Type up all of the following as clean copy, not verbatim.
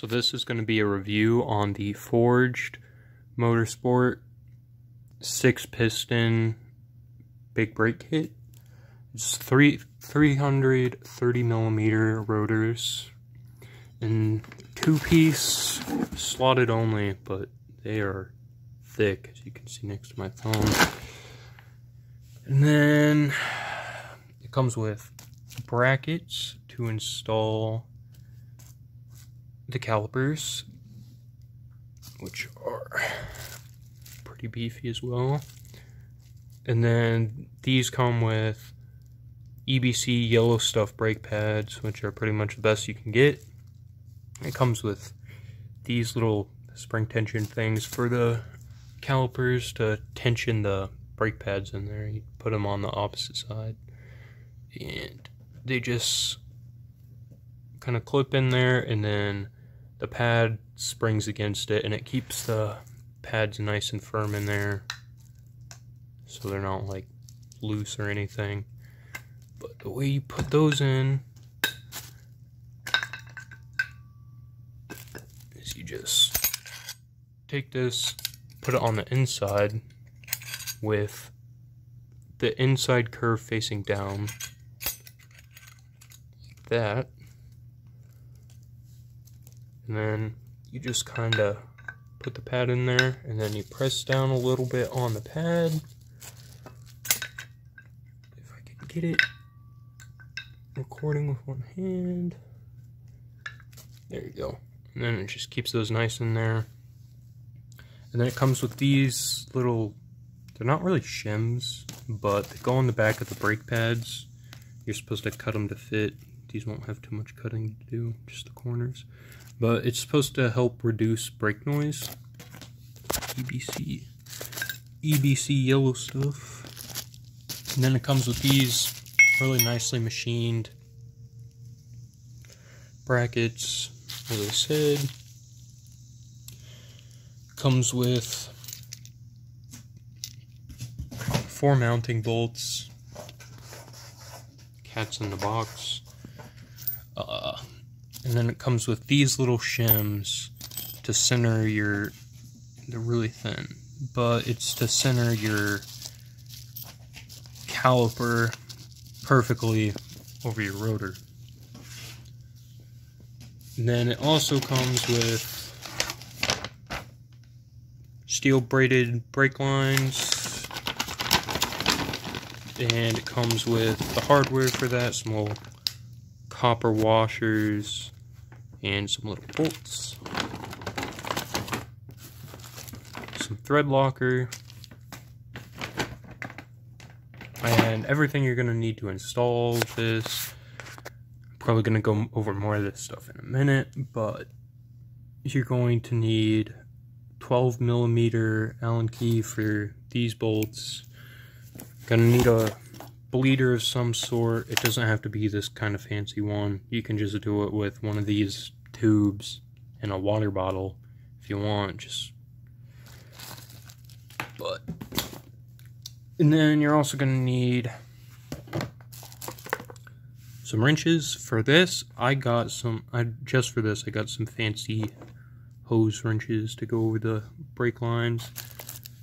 So this is going to be a review on the Forged Motorsport 6-piston big brake kit. It's 330mm rotors and 2-piece slotted only, but they are thick, as you can see next to my thumb. And then it comes with brackets to install the calipers, which are pretty beefy as well. And then these come with EBC yellow stuff brake pads, which are pretty much the best you can get. It comes with these little spring tension things for the calipers to tension the brake pads in there. You put them on the opposite side, and they just kind of clip in there, and then the pad springs against it, and it keeps the pads nice and firm in there, so they're not like loose or anything. But the way you put those in is you just take this, put it on the inside with the inside curve facing down, like that. And then you just kind of put the pad in there, and then you press down a little bit on the pad. If I can get it recording with one hand. There you go. And then it just keeps those nice in there. And then it comes with these little, they're not really shims, but they go on the back of the brake pads. You're supposed to cut them to fit. These won't have too much cutting to do, just the corners. But it's supposed to help reduce brake noise. EBC yellow stuff. And then it comes with these really nicely machined brackets, as I said. Comes with 4 mounting bolts. Cat's in the box. And then it comes with these little shims to center your, they're really thin, but it's to center your caliper perfectly over your rotor. And then it also comes with steel braided brake lines, and it comes with the hardware for that, some little copper washers and some little bolts, some thread locker, and everything you're going to need to install this. I'm probably going to go over more of this stuff in a minute, but you're going to need 12mm Allen key for these bolts. Gonna need a bleeder of some sort. It doesn't have to be this kind of fancy one. You can just do it with one of these tubes and a water bottle if you want. And then you're also gonna need some wrenches. For this, I got some fancy hose wrenches to go over the brake lines.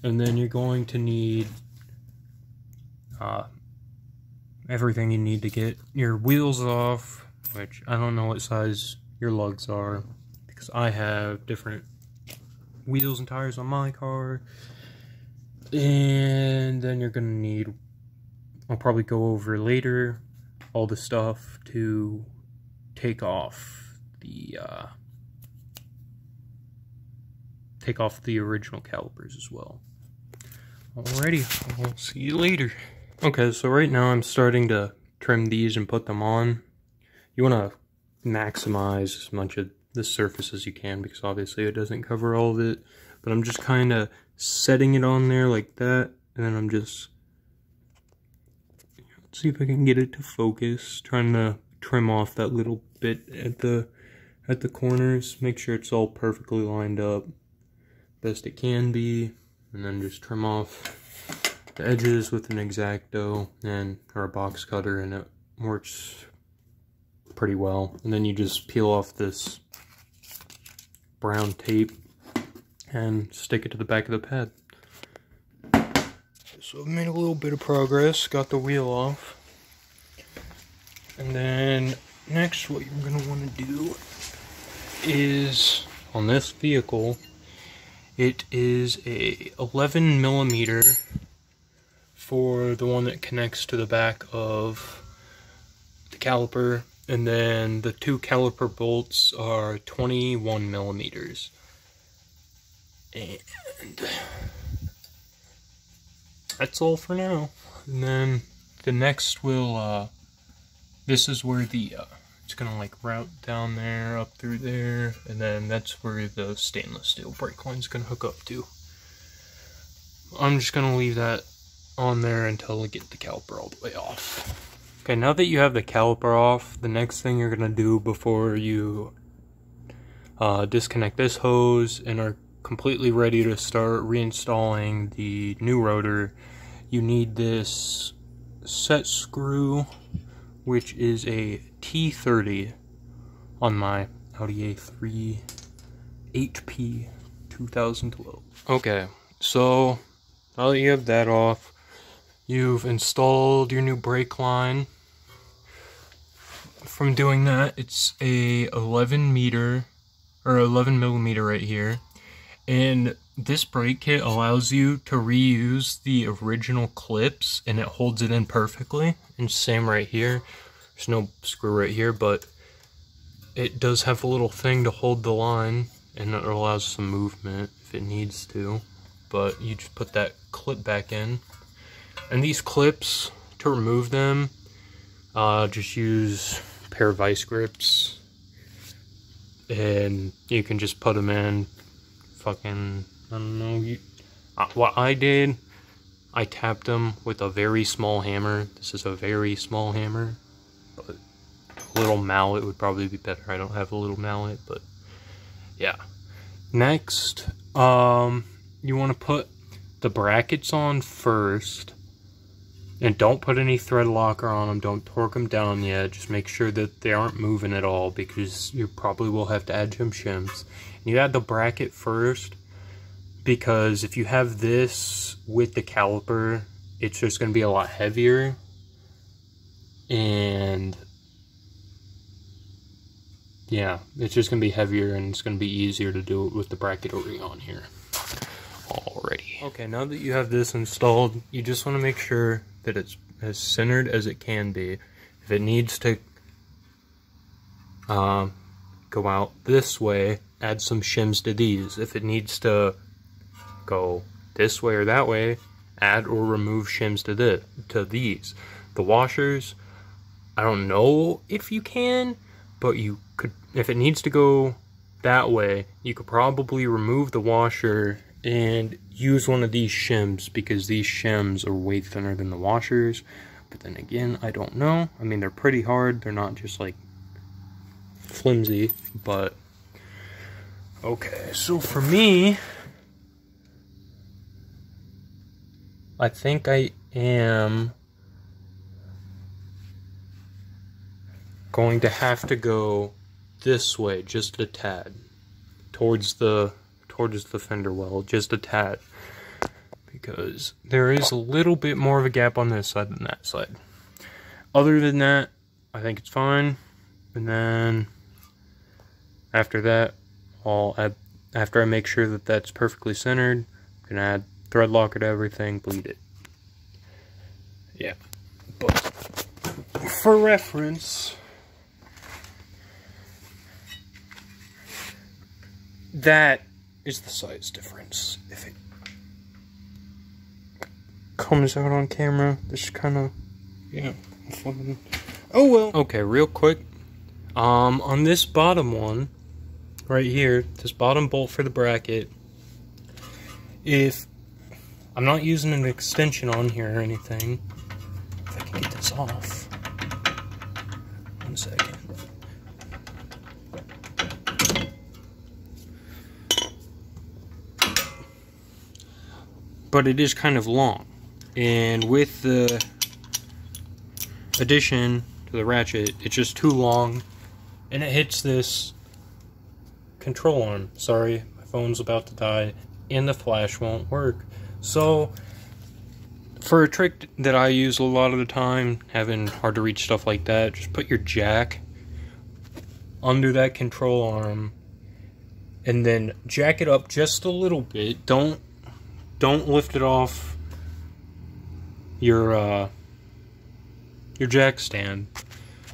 And then you're going to need everything you need to get your wheels off, which I don't know what size your lugs are, because I have different wheels and tires on my car. And then you're gonna need, I'll probably go over later, all the stuff to take off the original calipers as well. Alrighty, I'll see you later. Okay, so right now I'm starting to trim these and put them on. You want to maximize as much of the surface as you can, because obviously it doesn't cover all of it. But I'm just kind of setting it on there like that, and then I'm just, let's see if I can get it to focus, trying to trim off that little bit at the corners, make sure it's all perfectly lined up best it can be, and then just trim off the edges with an X-Acto or a box cutter, and it works pretty well. And then you just peel off this brown tape and stick it to the back of the pad. So I've made a little bit of progress, got the wheel off. And then next what you're going to want to do is, on this vehicle, it is a 11 millimeter for the one that connects to the back of the caliper, and then the two caliper bolts are 21 millimeters. And that's all for now. And then the next will, this is where the, it's gonna like route down there, up through there, and then that's where the stainless steel brake line's gonna hook up to. I'm just gonna leave that on there until I get the caliper all the way off. Okay, now that you have the caliper off, the next thing you're gonna do before you disconnect this hose and are completely ready to start reinstalling the new rotor, you need this set screw, which is a T30 on my Audi A3 HP 2012. Okay, so now that you have that off, you've installed your new brake line. From doing that, it's a 11 millimeter right here. And this brake kit allows you to reuse the original clips, and it holds it in perfectly. And same right here. There's no screw right here, but it does have a little thing to hold the line, and it allows some movement if it needs to. But you just put that clip back in. And these clips, to remove them, just use a pair of vice grips, and you can just put them in. Fucking, I don't know. What I did, I tapped them with a very small hammer. This is a very small hammer, but a little mallet would probably be better. I don't have a little mallet, but yeah. Next, you want to put the brackets on first. And don't put any thread locker on them, don't torque them down yet, just make sure that they aren't moving at all, because you probably will have to add some shims. And you add the bracket first, because if you have this with the caliper, it's just going to be a lot heavier, and yeah, it's just going to be heavier, and it's going to be easier to do it with the bracket already on here. Already. Okay, now that you have this installed, you just want to make sure that it's as centered as it can be. If it needs to go out this way, add some shims to these. If it needs to go this way or that way, add or remove shims to these. The washers, I don't know if you can, but you could. If it needs to go that way, you could probably remove the washer and use one of these shims, because these shims are way thinner than the washers. But then again, I don't know. I mean, they're pretty hard. They're not just like flimsy, but okay. So for me, I think I am going to have to go this way just a tad, towards the fender well, just a tad, because there is a little bit more of a gap on this side than that side. Other than that, I think it's fine. And then after that, after I make sure that that's perfectly centered, I'm gonna add thread locker to everything, bleed it. Yeah, but for reference, that is the size difference. If it comes out on camera, this kind of, yeah. Oh well. Okay, real quick. On this bottom one, right here, this bottom bolt for the bracket, if I'm not using an extension on here or anything, if I can get this off. 1 second. But it is kind of long, and with the addition to the ratchet, it's just too long, and it hits this control arm. Sorry, my phone's about to die and the flash won't work. So for a trick that I use a lot of the time, having hard to reach stuff like that, just put your jack under that control arm and then jack it up just a little bit. Don't lift it off your jack stand.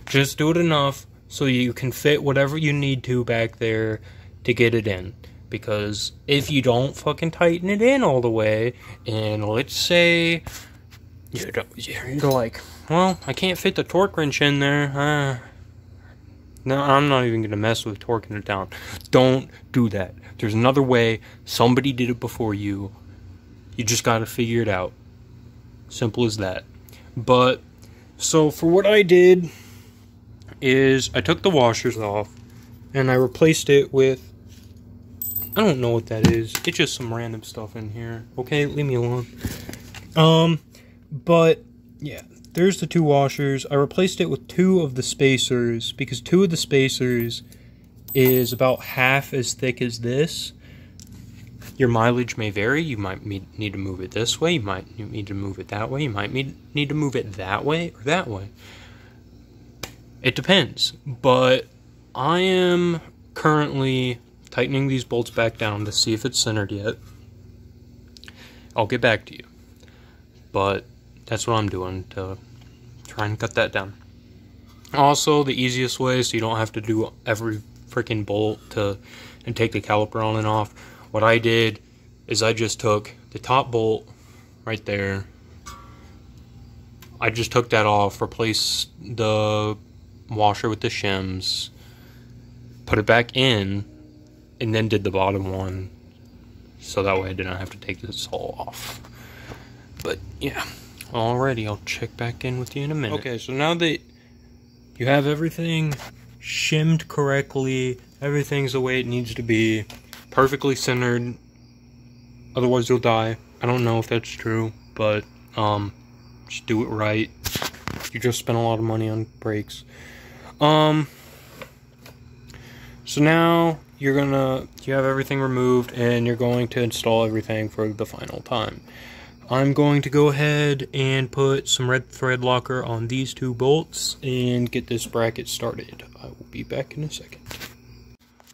Just do it enough so you can fit whatever you need to back there to get it in. Because if you don't fucking tighten it in all the way, and let's say you're like, well, I can't fit the torque wrench in there. No, I'm not even gonna mess with torquing it down. Don't do that. There's another way. Somebody did it before you. You just gotta figure it out. Simple as that. But so for what I did is I took the washers off and I replaced it with, I don't know what that is. It's just some random stuff in here. Okay, leave me alone. But yeah, there's the 2 washers. I replaced it with 2 of the spacers because 2 of the spacers is about half as thick as this. Your mileage may vary. You might need to move it this way. You might need to move it that way. You might need to move it that way or that way. It depends. But I am currently tightening these bolts back down to see if it's centered yet. I'll get back to you. But that's what I'm doing to try and cut that down. Also, the easiest way, so you don't have to do every freaking bolt and take the caliper on and off. What I did is I just took the top bolt right there. I just took that off, replaced the washer with the shims, put it back in, and then did the bottom one. So that way I didn't have to take this all off. But yeah, alrighty, I'll check back in with you in a minute. Okay, so now that you have everything shimmed correctly, everything's the way it needs to be, perfectly centered, otherwise you'll die. I don't know if that's true, but just do it right. You just spent a lot of money on brakes. So now you have everything removed and you're going to install everything for the final time. I'm going to go ahead and put some red thread locker on these 2 bolts and get this bracket started. I will be back in a second.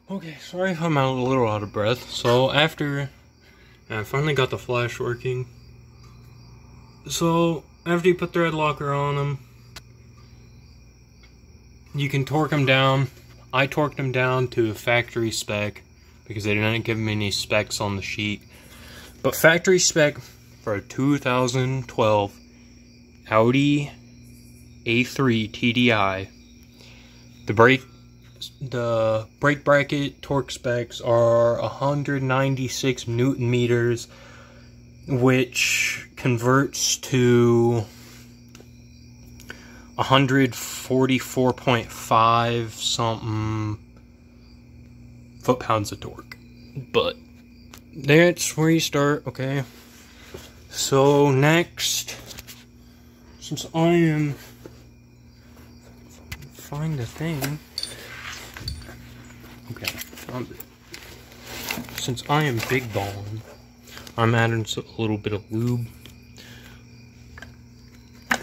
Okay, sorry if I'm a little out of breath. So after I finally got the flash working. So after you put thread locker on them, you can torque them down. I torqued them down to a factory spec because they didn't give me any specs on the sheet. But factory spec for a 2012 Audi A3 TDI. The brake bracket torque specs are 196 Newton meters, which converts to 144.5 something foot-pounds of torque. But that's where you start, okay? So next, since I am, find the thing. Okay, since I am big balling, I'm adding a little bit of lube.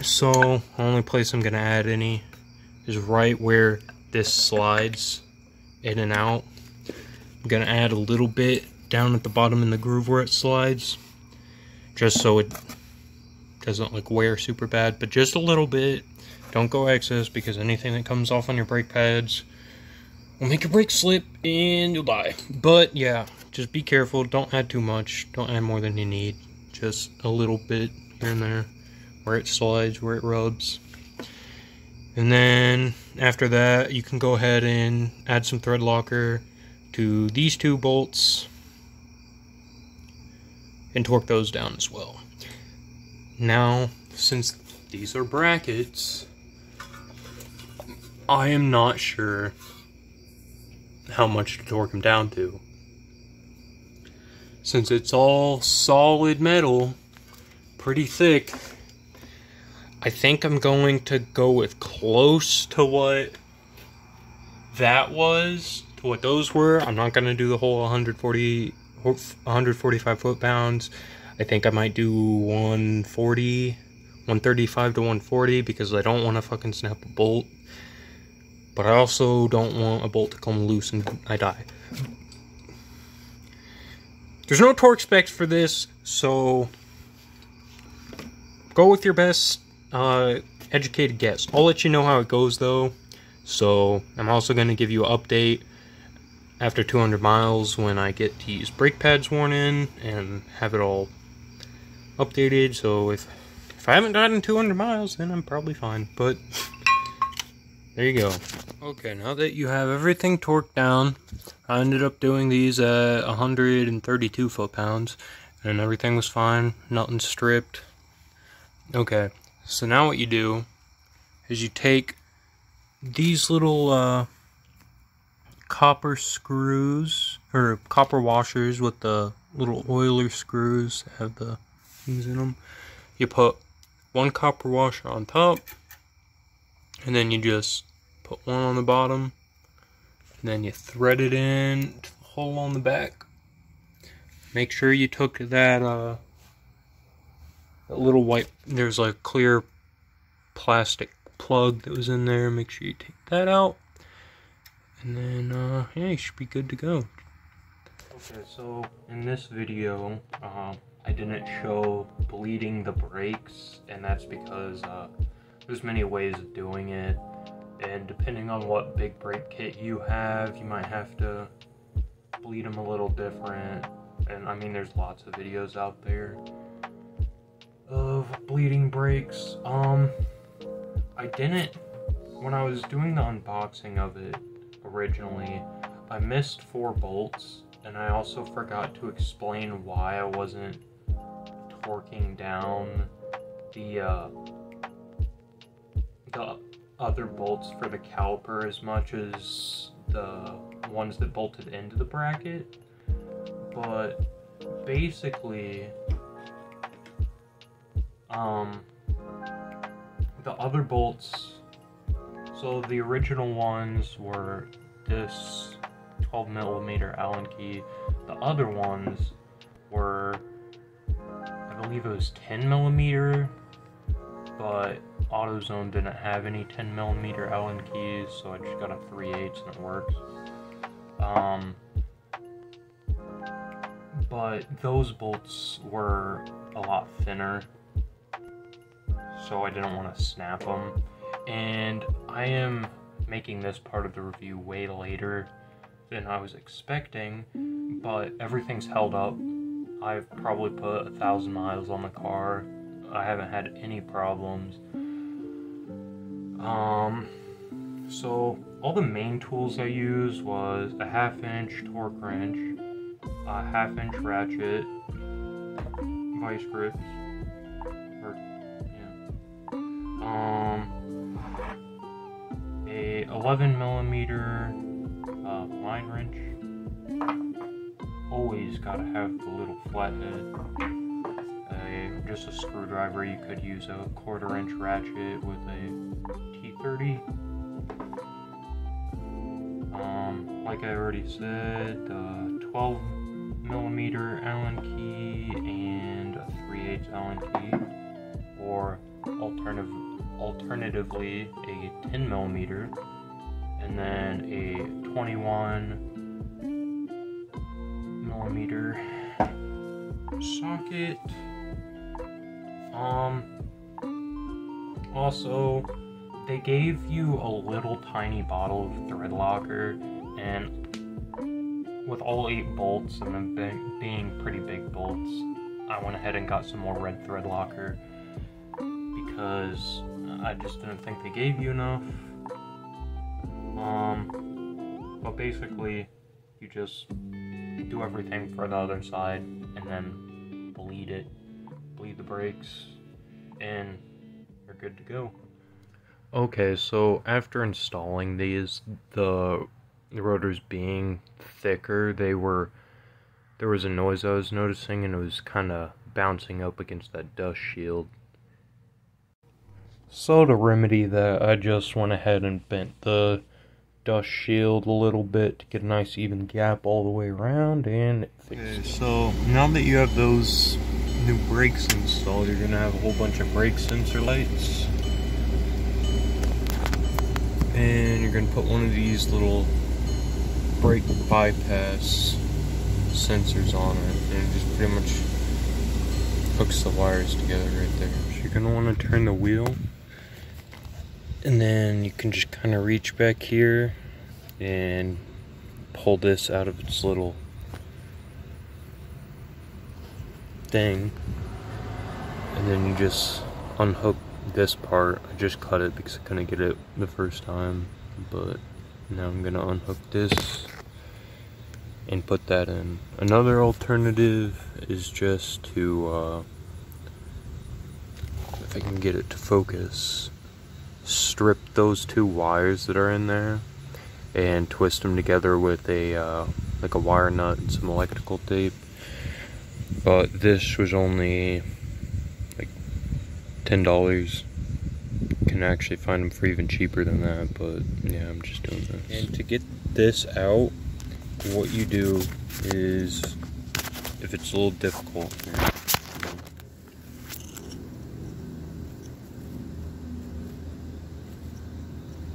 So, the only place I'm going to add any is right where this slides in and out. I'm going to add a little bit down at the bottom in the groove where it slides, just so it doesn't like wear super bad, but just a little bit. Don't go excess, because anything that comes off on your brake pads will make your brake slip and you'll die. But yeah, just be careful. Don't add too much. Don't add more than you need. Just a little bit here and there, where it slides, where it rubs. And then after that, you can go ahead and add some thread locker to these 2 bolts and torque those down as well. Now, since these are brackets, I am not sure how much to torque them down to. Since it's all solid metal, pretty thick, I think I'm going to go with close to what that was, to what those were. I'm not going to do the whole 145 foot-pounds. I think I might do 135 to 140 because I don't want to fucking snap a bolt. But I also don't want a bolt to come loose and I die. There's no torque specs for this, so go with your best educated guess. I'll let you know how it goes though. So I'm also going to give you an update after 200 miles when I get these brake pads worn in and have it all updated. So if I haven't gotten 200 miles, then I'm probably fine. But there you go. Okay, now that you have everything torqued down, I ended up doing these at 132 foot-pounds, and everything was fine, nothing stripped. Okay, so now what you do is you take these little copper screws, or copper washers with the little oiler screws that have the things in them. You put one copper washer on top, and then you just put one on the bottom, and then you thread it in to the hole on the back. Make sure you took that little white, there's like a clear plastic plug that was in there. Make sure you take that out, and then yeah, you should be good to go. Okay, so in this video I didn't show bleeding the brakes, and that's because there's many ways of doing it, and depending on what big brake kit you have, you might have to bleed them a little different. And I mean, there's lots of videos out there of bleeding brakes. I didn't, when I was doing the unboxing of it originally, I missed 4 bolts, and I also forgot to explain why I wasn't torquing down the other bolts for the caliper as much as the ones that bolted into the bracket. But basically, the other bolts, so the original ones were this 12mm Allen key. The other ones were, I believe it was 10mm, but AutoZone didn't have any 10mm Allen keys, so I just got a 3/8 and it works. But those bolts were a lot thinner, so I didn't want to snap them. And I am making this part of the review way later than I was expecting, but everything's held up. I've probably put 1,000 miles on the car. I haven't had any problems. So all the main tools I used was a 1/2" torque wrench, a 1/2" ratchet, vice grips, or yeah, a 11mm line wrench. Always gotta have the little flathead. Just a screwdriver. You could use a 1/4" ratchet with a T30. Like I already said, 12mm Allen key and a 3/8 Allen key, or alternatively a 10mm, and then a 21mm socket. Also, they gave you a little tiny bottle of thread locker, and with all 8 bolts and them being pretty big bolts, I went ahead and got some more red thread locker because I just didn't think they gave you enough. But basically, you just do everything for the other side and then bleed the brakes, and you're good to go. Okay, so after installing these, the rotors being thicker, there was a noise I was noticing, and it was kind of bouncing up against that dust shield. So to remedy that, I just went ahead and bent the dust shield a little bit to get a nice even gap all the way around, and it fixes. Okay, so now that you have those new brakes installed, you're gonna have a whole bunch of brake sensor lights, and you're gonna put one of these little brake bypass sensors on it, and it just pretty much hooks the wires together right there. So you're gonna want to turn the wheel, and then you can just kind of reach back here and pull this out of its little thing, and then you just unhook this part. I just cut it because I couldn't get it the first time, but now I'm gonna unhook this and put that in. Another alternative is just to, if I can get it to focus, strip those two wires that are in there and twist them together with a like a wire nut and some electrical tape. But this was only like $10. You can actually find them for even cheaper than that, but yeah, I'm just doing this. And to get this out, what you do is, if it's a little difficult here,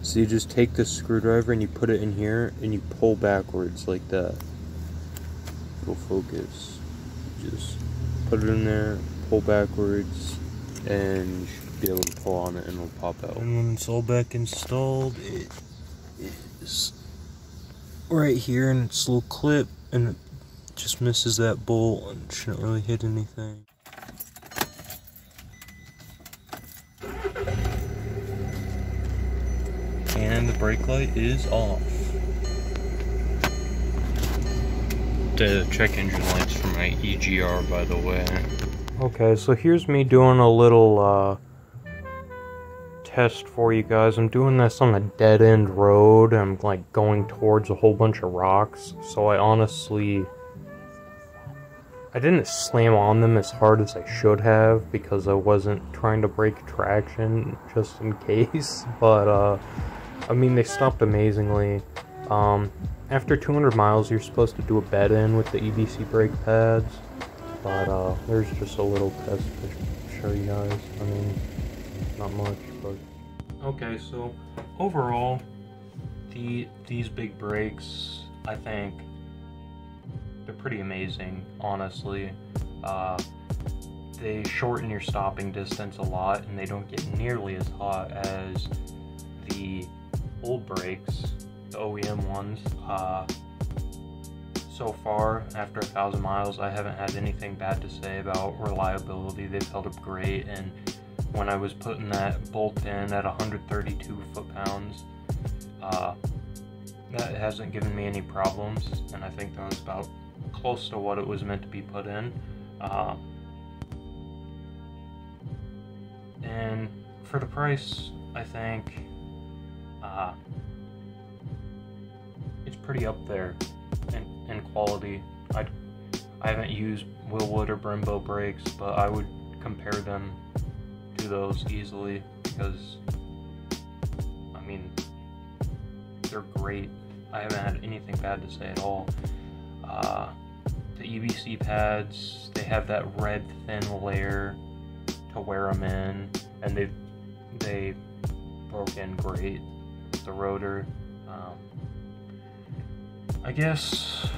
so you just take this screwdriver and you put it in here and you pull backwards like that. It'll focus. Just put it in there, pull backwards, and you should be able to pull on it and it'll pop out. And when it's all back installed, it is right here in its little clip, and it just misses that bolt and shouldn't really hit anything. And the brake light is off. The check engine lights for my EGR, by the way. Okay, so here's me doing a little test for you guys. I'm doing this on a dead-end road. I'm like going towards a whole bunch of rocks, so I didn't slam on them as hard as I should have because I wasn't trying to break traction just in case, but I mean, they stopped amazingly. After 200 miles, you're supposed to do a bed-in with the EBC brake pads, but there's just a little test to show you guys. I mean, not much, but... Okay, so overall, these big brakes, I think, they're pretty amazing, honestly. They shorten your stopping distance a lot, and they don't get nearly as hot as the old brakes, the OEM ones. So far, after 1,000 miles, I haven't had anything bad to say about reliability. They've held up great, and when I was putting that bolt in at 132 foot-pounds, that hasn't given me any problems, and I think that was about close to what it was meant to be put in. And for the price, I think it's pretty up there in quality. I haven't used Willwood or Brembo brakes, but I would compare them to those easily because, I mean, they're great. I haven't had anything bad to say at all. The EBC pads, they have that red thin layer to wear them in, and they broke in great. The rotor. I guess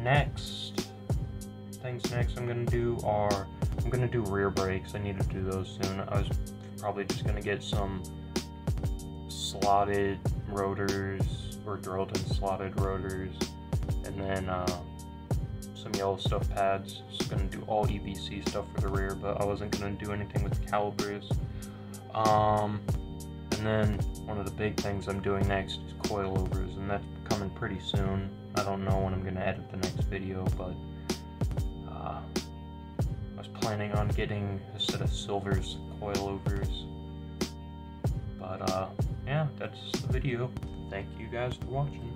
next I'm gonna do are I'm gonna do rear brakes. I need to do those soon. I was probably just gonna get some slotted rotors or drilled in slotted rotors, and then some yellow stuff pads. Just gonna do all EBC stuff for the rear, but I wasn't gonna do anything with the calipers. And then one of the big things I'm doing next is coilovers, and that's coming pretty soon. I don't know when I'm going to edit the next video, but I was planning on getting a set of Silver's coilovers. But yeah, that's the video. Thank you guys for watching.